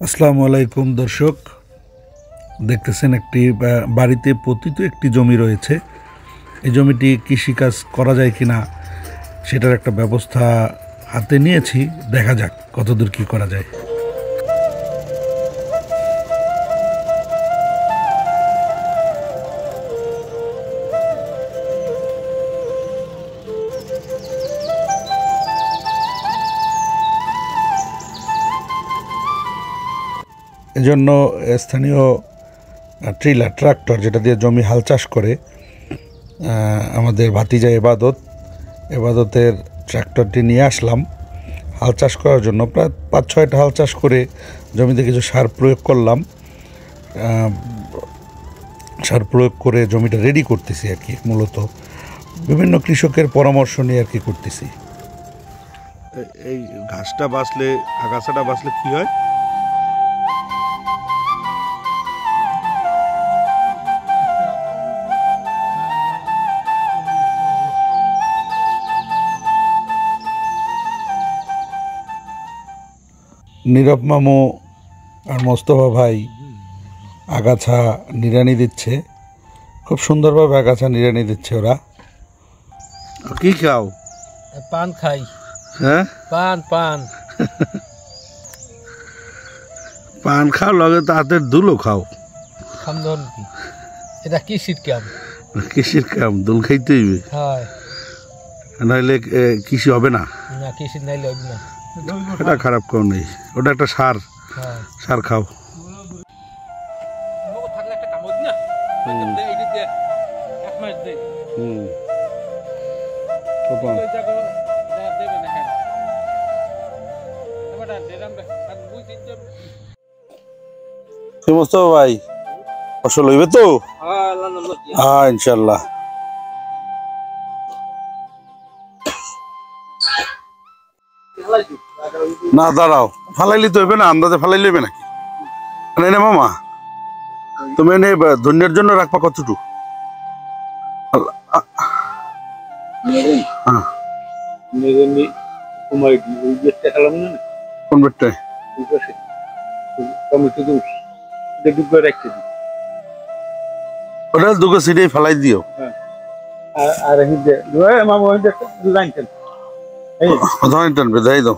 আসসালামু আলাইকুম দর্শক, দেখতেছেন একটি বাড়িতে পতিত একটি জমি রয়েছে। এই জমিটি কৃষিকাজ করা যায় কিনা সেটার একটা ব্যবস্থা হাতে নিয়েছি, দেখা যাক কতদূর কি করা যায়। এজন্য স্থানীয় ট্রাক্টর যেটা দিয়ে জমি হাল চাষ করে, আমাদের ভাতিজা এবাদতের ট্রাক্টরটি নিয়ে আসলাম হাল চাষ করার জন্য। প্রায় ৫-৬টা হাল চাষ করে জমিতে কিছু সার প্রয়োগ করলাম। সার প্রয়োগ করে জমিটা রেডি করতেছি আর কি, মূলত বিভিন্ন কৃষকের পরামর্শ নিয়ে আর কি করতেছি। এই ঘাসটা বাঁচলে, আগাছাটা বাঁচলে কি হয়? নীরব মামু আর মোস্তফা ভাই আগাছা নিড়ানি দিচ্ছে, খুব সুন্দরভাবে আগাছা নিড়ানি দিচ্ছে ওরা। কি খাও? পান খাই। হ্যাঁ, পান পান খাও, লগে তো হাতের ধুলো খাও। খামদন কি এটা কৃষির কাম? কৃষির কাম, দুল খাইতে হইবে, নাহলে কৃষি হবে না। না, কৃষি নাইলে হবে না। এটা খারাপ কেউ নেই, ওটা একটা সার, সার খাও। মোস্তফা ভাই, ফসল হইবে তো? হ্যাঁ, ইনশাল্লাহ। না দাঁড়াও, ফালাইলি তো হইবে না, আন্দাজে ফালাইলে হইবে নাকি? না মামা, তুমি এনে ধন্যের জন্য রাখবা কতটুকু? কোন বেডটায়? ওটা দুটো সিটে ফেলাই দিও। টানবে, যাই দাও।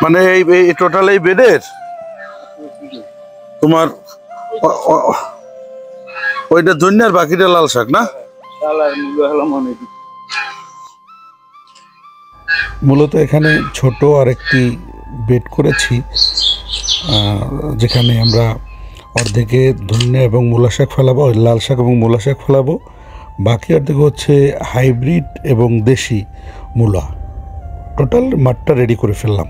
মানে এই টোটাল এই বেডের তোমার ওইটা ধন্য আর বাকিটা লাল শাক না? মূলত এখানে ছোট আর একটি বেড করেছি, যেখানে আমরা অর্ধেকে ধন্য এবং মূলা শাক ফেলাবো, লাল শাক এবং মূলা শাক ফেলাবো, বাকি অর্ধেক হচ্ছে হাইব্রিড এবং দেশি মূলা। টোটাল মাঠটা রেডি করে ফেললাম।